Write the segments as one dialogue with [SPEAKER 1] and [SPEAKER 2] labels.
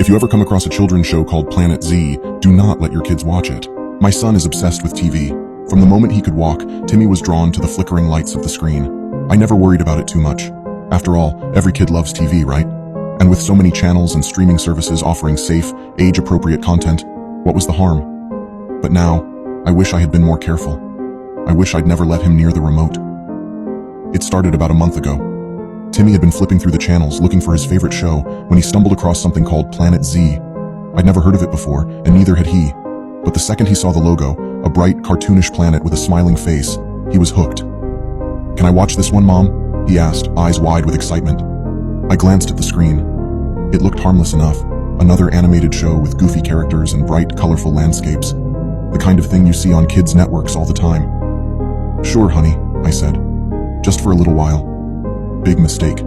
[SPEAKER 1] If you ever come across a children's show called Planet Z, do not let your kids watch it. My son is obsessed with TV. From the moment he could walk, Timmy was drawn to the flickering lights of the screen. I never worried about it too much. After all, every kid loves TV, right? And with so many channels and streaming services offering safe, age-appropriate content, what was the harm? But now, I wish I had been more careful. I wish I'd never let him near the remote. It started about a month ago. Timmy had been flipping through the channels looking for his favorite show when he stumbled across something called Planet Z. I'd never heard of it before, and neither had he. But the second he saw the logo, a bright, cartoonish planet with a smiling face, he was hooked. "Can I watch this one, Mom?" he asked, eyes wide with excitement. I glanced at the screen. It looked harmless enough, another animated show with goofy characters and bright, colorful landscapes. The kind of thing you see on kids' networks all the time. "Sure, honey," I said. "Just for a little while." Big mistake.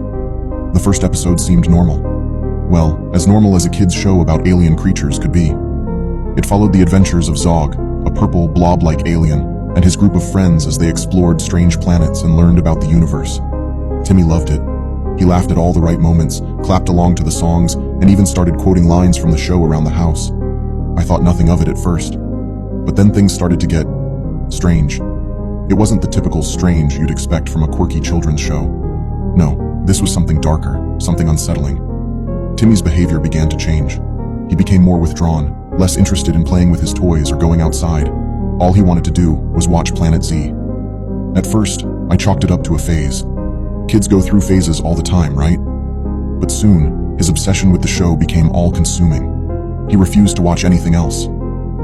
[SPEAKER 1] The first episode seemed normal. Well, as normal as a kid's show about alien creatures could be. It followed the adventures of Zog, a purple, blob-like alien, and his group of friends as they explored strange planets and learned about the universe. Timmy loved it. He laughed at all the right moments, clapped along to the songs, and even started quoting lines from the show around the house. I thought nothing of it at first. But then things started to get strange. It wasn't the typical strange you'd expect from a quirky children's show. No, this was something darker, something unsettling. Timmy's behavior began to change. He became more withdrawn, less interested in playing with his toys or going outside. All he wanted to do was watch Planet Z. At first, I chalked it up to a phase. Kids go through phases all the time, right? But soon, his obsession with the show became all-consuming. He refused to watch anything else.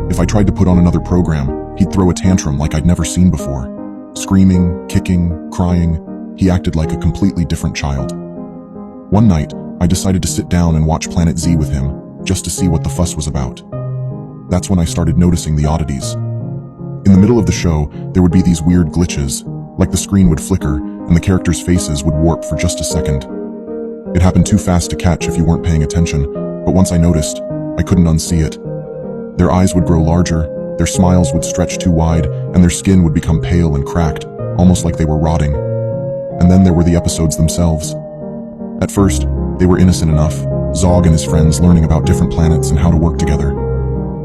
[SPEAKER 1] If I tried to put on another program, he'd throw a tantrum like I'd never seen before. Screaming, kicking, crying. He acted like a completely different child. One night, I decided to sit down and watch Planet Z with him, just to see what the fuss was about. That's when I started noticing the oddities. In the middle of the show, there would be these weird glitches, like the screen would flicker and the characters' faces would warp for just a second. It happened too fast to catch if you weren't paying attention, but once I noticed, I couldn't unsee it. Their eyes would grow larger, their smiles would stretch too wide, and their skin would become pale and cracked, almost like they were rotting. And then there were the episodes themselves. At first, they were innocent enough, Zog and his friends learning about different planets and how to work together.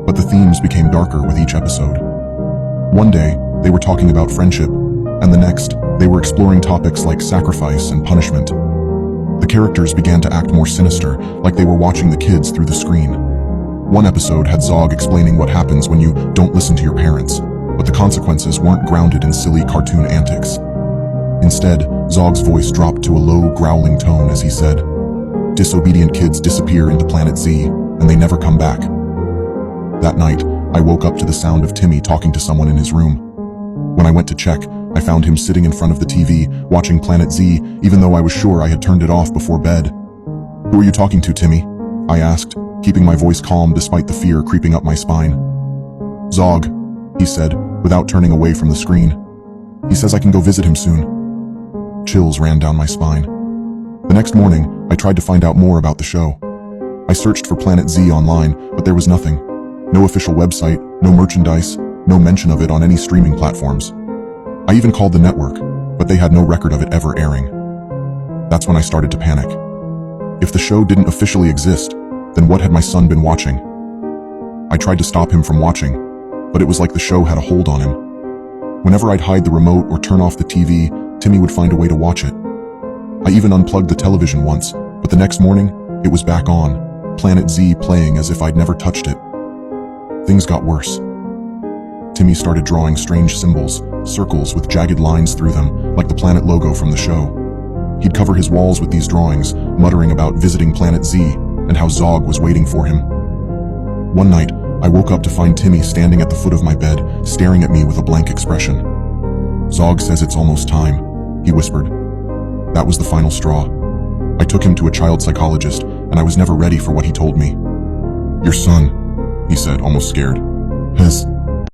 [SPEAKER 1] But the themes became darker with each episode. One day, they were talking about friendship, and the next, they were exploring topics like sacrifice and punishment. The characters began to act more sinister, like they were watching the kids through the screen. One episode had Zog explaining what happens when you don't listen to your parents, but the consequences weren't grounded in silly cartoon antics. Instead, Zog's voice dropped to a low, growling tone as he said, "Disobedient kids disappear into Planet Z, and they never come back." That night, I woke up to the sound of Timmy talking to someone in his room. When I went to check, I found him sitting in front of the TV, watching Planet Z, even though I was sure I had turned it off before bed. "Who are you talking to, Timmy?" I asked, keeping my voice calm despite the fear creeping up my spine. "Zog," he said, without turning away from the screen. "He says I can go visit him soon." Chills ran down my spine. The next morning, I tried to find out more about the show. I searched for Planet Z online, but there was nothing. No official website, no merchandise, no mention of it on any streaming platforms. I even called the network, but they had no record of it ever airing. That's when I started to panic. If the show didn't officially exist, then what had my son been watching? I tried to stop him from watching, but it was like the show had a hold on him. Whenever I'd hide the remote or turn off the TV, Timmy would find a way to watch it. I even unplugged the television once, but the next morning, it was back on, Planet Z playing as if I'd never touched it. Things got worse. Timmy started drawing strange symbols, circles with jagged lines through them, like the planet logo from the show. He'd cover his walls with these drawings, muttering about visiting Planet Z and how Zog was waiting for him. One night, I woke up to find Timmy standing at the foot of my bed, staring at me with a blank expression. "Zog says it's almost time," he whispered. That was the final straw. I took him to a child psychologist, and I was never ready for what he told me. "Your son," he said, almost scared, "has